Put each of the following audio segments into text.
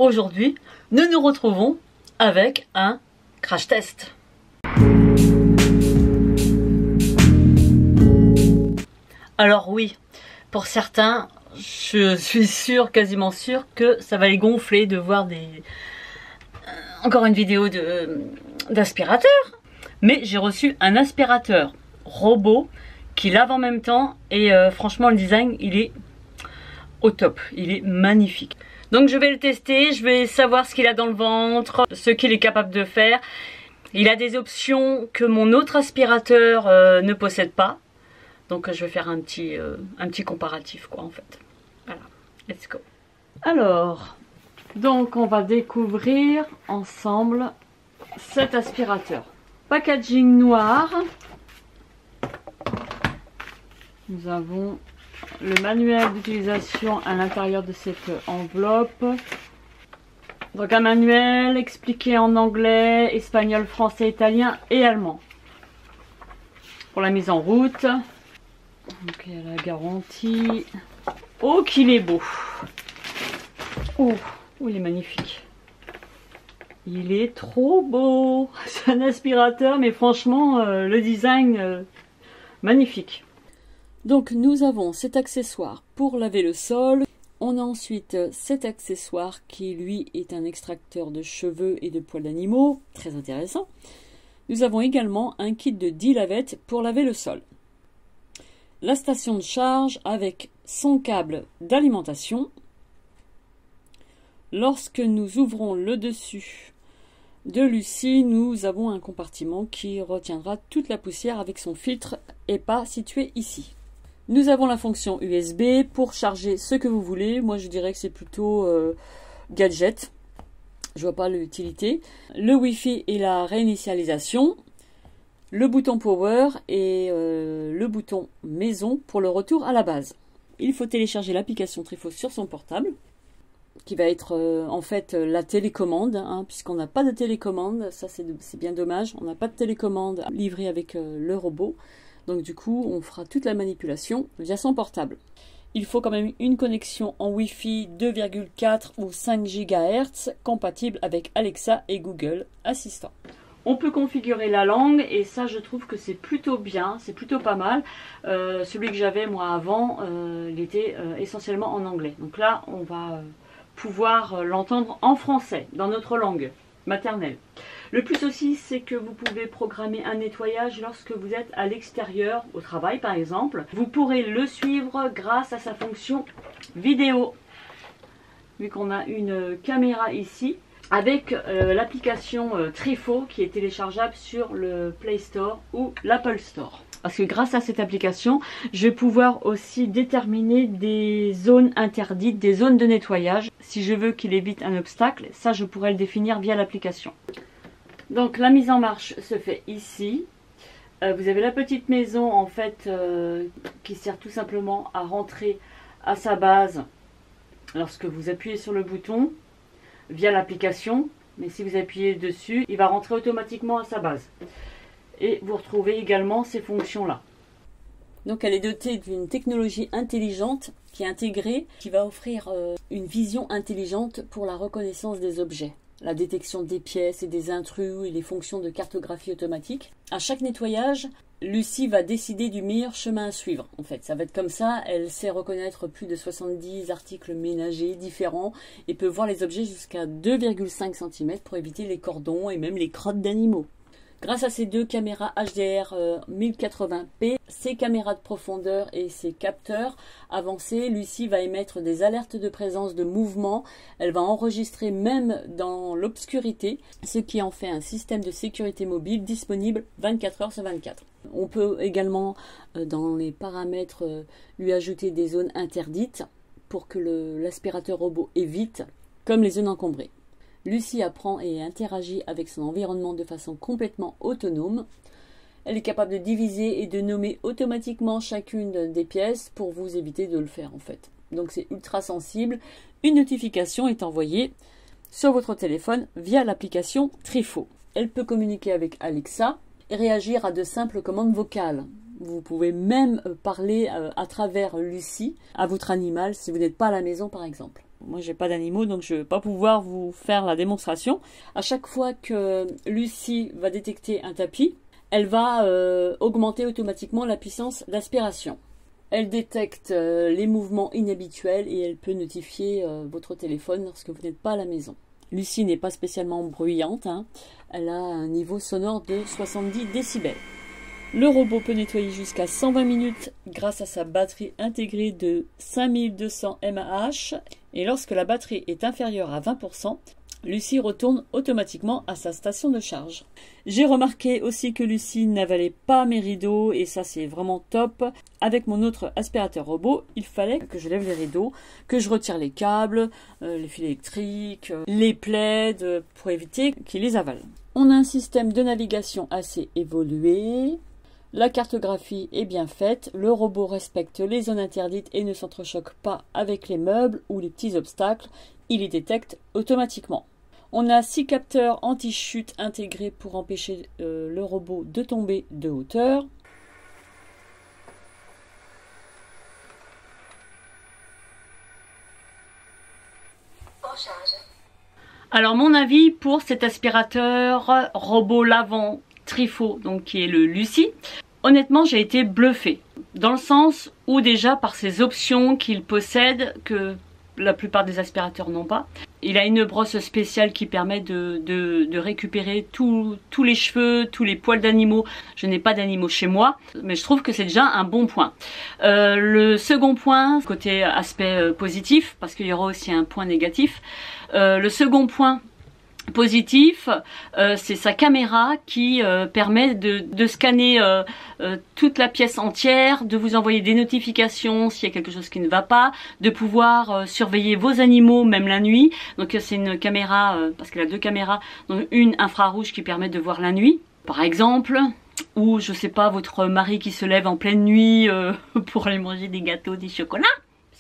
aujourd'hui, nous nous retrouvons avec un crash test. Alors oui, pour certains, je suis sûre, quasiment sûre, que ça va les gonfler de voir encore une vidéo d'aspirateur. Mais j'ai reçu un aspirateur robot qui lave en même temps et franchement le design il est au top, il est magnifique. Donc je vais le tester, je vais savoir ce qu'il a dans le ventre, ce qu'il est capable de faire. Il a des options que mon autre aspirateur ne possède pas. Donc je vais faire un petit comparatif quoi en fait. Voilà, let's go. Alors, donc on va découvrir ensemble cet aspirateur. Packaging noir. Nous avons le manuel d'utilisation à l'intérieur de cette enveloppe. Donc un manuel expliqué en anglais, espagnol, français, italien et allemand. Pour la mise en route. Donc il y a la garantie. Oh qu'il est beau. Oh, il est magnifique. Il est trop beau. C'est un aspirateur mais franchement le design magnifique. Donc nous avons cet accessoire pour laver le sol. On a ensuite cet accessoire qui lui est un extracteur de cheveux et de poils d'animaux. Très intéressant. Nous avons également un kit de 10 lavettes pour laver le sol. La station de charge avec son câble d'alimentation. Lorsque nous ouvrons le dessus de Lucie, nous avons un compartiment qui retiendra toute la poussière avec son filtre EPA situé ici. Nous avons la fonction USB pour charger ce que vous voulez. Moi je dirais que c'est plutôt gadget. Je vois pas l'utilité. Le Wi-Fi et la réinitialisation. Le bouton power et le bouton maison pour le retour à la base. Il faut télécharger l'application Trifo sur son portable, qui va être en fait la télécommande, hein, puisqu'on n'a pas de télécommande. Ça c'est bien dommage. On n'a pas de télécommande livrée avec le robot. Donc du coup, on fera toute la manipulation via son portable. Il faut quand même une connexion en Wi-Fi 2,4 ou 5 GHz compatible avec Alexa et Google Assistant. On peut configurer la langue et ça je trouve que c'est plutôt bien, c'est plutôt pas mal. Celui que j'avais moi avant, il était essentiellement en anglais. Donc là, on va pouvoir l'entendre en français, dans notre langue maternelle. Le plus aussi, c'est que vous pouvez programmer un nettoyage lorsque vous êtes à l'extérieur, au travail par exemple. Vous pourrez le suivre grâce à sa fonction vidéo. Vu qu'on a une caméra ici, avec l'application Trifo qui est téléchargeable sur le Play Store ou l'Apple Store. Parce que grâce à cette application, je vais pouvoir aussi déterminer des zones interdites, des zones de nettoyage. Si je veux qu'il évite un obstacle, ça je pourrais le définir via l'application. Donc la mise en marche se fait ici. Vous avez la petite maison en fait qui sert tout simplement à rentrer à sa base lorsque vous appuyez sur le bouton via l'application. Mais si vous appuyez dessus, il va rentrer automatiquement à sa base. Et vous retrouvez également ces fonctions-là. Donc elle est dotée d'une technologie intelligente qui est intégrée, qui va offrir une vision intelligente pour la reconnaissance des objets. La détection des pièces et des intrus et les fonctions de cartographie automatique. À chaque nettoyage, Lucie va décider du meilleur chemin à suivre. En fait, ça va être comme ça. Elle sait reconnaître plus de 70 articles ménagers différents et peut voir les objets jusqu'à 2,5 cm pour éviter les cordons et même les crottes d'animaux. Grâce à ces deux caméras HDR 1080p, ces caméras de profondeur et ces capteurs avancés, Lucie va émettre des alertes de présence de mouvement. Elle va enregistrer même dans l'obscurité, ce qui en fait un système de sécurité mobile disponible 24 heures sur 24. On peut également, dans les paramètres, lui ajouter des zones interdites pour que l'aspirateur robot évite, comme les zones encombrées. Lucie apprend et interagit avec son environnement de façon complètement autonome. Elle est capable de diviser et de nommer automatiquement chacune des pièces pour vous éviter de le faire en fait. Donc c'est ultra sensible. Une notification est envoyée sur votre téléphone via l'application Trifo. Elle peut communiquer avec Alexa et réagir à de simples commandes vocales. Vous pouvez même parler à travers Lucie à votre animal si vous n'êtes pas à la maison par exemple. Moi j'ai pas d'animaux donc je vais pas pouvoir vous faire la démonstration. À chaque fois que Lucie va détecter un tapis, elle va augmenter automatiquement la puissance d'aspiration. Elle détecte les mouvements inhabituels et elle peut notifier votre téléphone lorsque vous n'êtes pas à la maison. Lucie n'est pas spécialement bruyante, hein. Elle a un niveau sonore de 70 décibels. Le robot peut nettoyer jusqu'à 120 minutes grâce à sa batterie intégrée de 5200 mAh. Et lorsque la batterie est inférieure à 20%, Lucie retourne automatiquement à sa station de charge. J'ai remarqué aussi que Lucie n'avalait pas mes rideaux et ça c'est vraiment top. Avec mon autre aspirateur robot, il fallait que je lève les rideaux, que je retire les câbles, les fils électriques, les plaids pour éviter qu'il les avale. On a un système de navigation assez évolué. La cartographie est bien faite, le robot respecte les zones interdites et ne s'entrechoque pas avec les meubles ou les petits obstacles, il les détecte automatiquement. On a 6 capteurs anti-chute intégrés pour empêcher le robot de tomber de hauteur. Alors mon avis pour cet aspirateur robot lavant Trifo, donc qui est le Lucie, honnêtement j'ai été bluffée. Dans le sens où déjà par ses options qu'il possède, que la plupart des aspirateurs n'ont pas. Il a une brosse spéciale qui permet de récupérer tous les cheveux, tous les poils d'animaux. Je n'ai pas d'animaux chez moi, mais je trouve que c'est déjà un bon point. Le second point, côté aspect positif, parce qu'il y aura aussi un point négatif. Le second point positif, c'est sa caméra qui permet de scanner toute la pièce entière, de vous envoyer des notifications s'il y a quelque chose qui ne va pas, de pouvoir surveiller vos animaux même la nuit. Donc c'est une caméra, parce qu'elle a 2 caméras, donc une infrarouge qui permet de voir la nuit, par exemple, ou je sais pas, votre mari qui se lève en pleine nuit pour aller manger des gâteaux, des chocolats.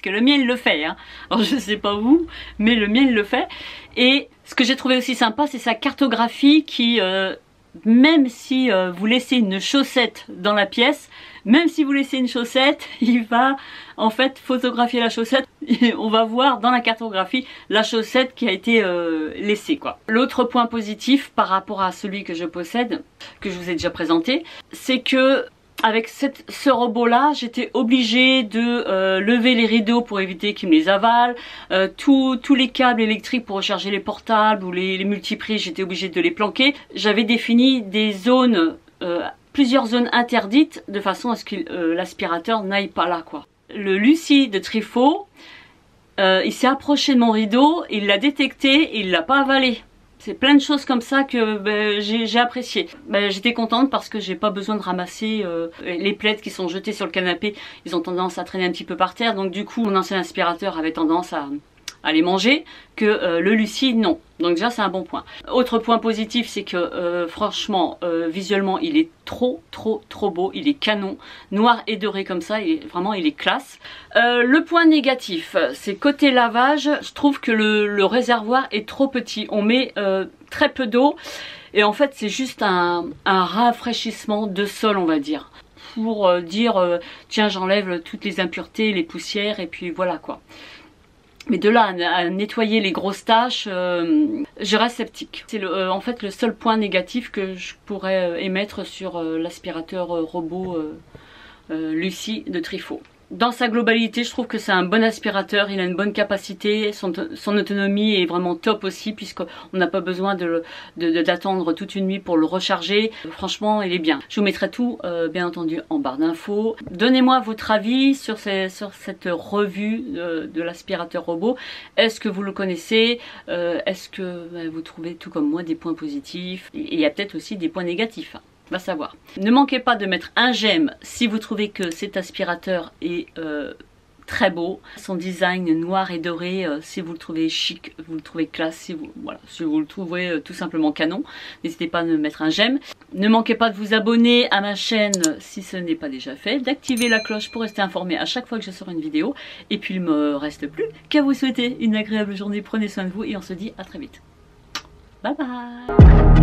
Que le mien il le fait, hein. Alors je sais pas vous, mais le mien il le fait. Et ce que j'ai trouvé aussi sympa, c'est sa cartographie qui, même si vous laissez une chaussette dans la pièce, même si vous laissez une chaussette, il va en fait photographier la chaussette et on va voir dans la cartographie la chaussette qui a été laissée, quoi. L'autre point positif par rapport à celui que je possède, que je vous ai déjà présenté, c'est que avec ce robot là, j'étais obligée de lever les rideaux pour éviter qu'il me les avale, tous les câbles électriques pour recharger les portables ou les multiprises, j'étais obligée de les planquer. J'avais défini des zones, plusieurs zones interdites de façon à ce que l'aspirateur n'aille pas là, quoi. Le Lucie de Trifo, il s'est approché de mon rideau, il l'a détecté et il l'a pas avalé. C'est plein de choses comme ça que j'ai apprécié. J'étais contente parce que j'ai pas besoin de ramasser les plaids qui sont jetés sur le canapé. Ils ont tendance à traîner un petit peu par terre. Donc du coup, mon ancien aspirateur avait tendance à les manger, que le Lucie non. Donc déjà c'est un bon point. Autre point positif, c'est que franchement visuellement il est trop beau, il est canon, noir et doré comme ça, il est classe. Le point négatif, c'est côté lavage, je trouve que le réservoir est trop petit, on met très peu d'eau et en fait c'est juste un rafraîchissement de sol, on va dire, pour dire tiens j'enlève toutes les impuretés, les poussières et puis voilà quoi. Mais de là à nettoyer les grosses taches, je reste sceptique. C'est en fait le seul point négatif que je pourrais émettre sur l'aspirateur robot Lucie de Trifo. Dans sa globalité, je trouve que c'est un bon aspirateur, il a une bonne capacité, son autonomie est vraiment top aussi puisqu'on n'a pas besoin d'attendre toute une nuit pour le recharger. Franchement, il est bien. Je vous mettrai tout, bien entendu, en barre d'infos. Donnez-moi votre avis sur cette revue de l'aspirateur robot. Est-ce que vous le connaissez? Est-ce que vous trouvez, tout comme moi, des points positifs? Et il y a peut-être aussi des points négatifs. Va savoir. Ne manquez pas de mettre un j'aime si vous trouvez que cet aspirateur est très beau. Son design noir et doré, si vous le trouvez chic, vous le trouvez classe, si vous le trouvez tout simplement canon, n'hésitez pas à me mettre un j'aime. Ne manquez pas de vous abonner à ma chaîne si ce n'est pas déjà fait, d'activer la cloche pour rester informé à chaque fois que je sors une vidéo. Et puis il me reste plus qu'à vous souhaiter une agréable journée. Prenez soin de vous et on se dit à très vite. Bye bye.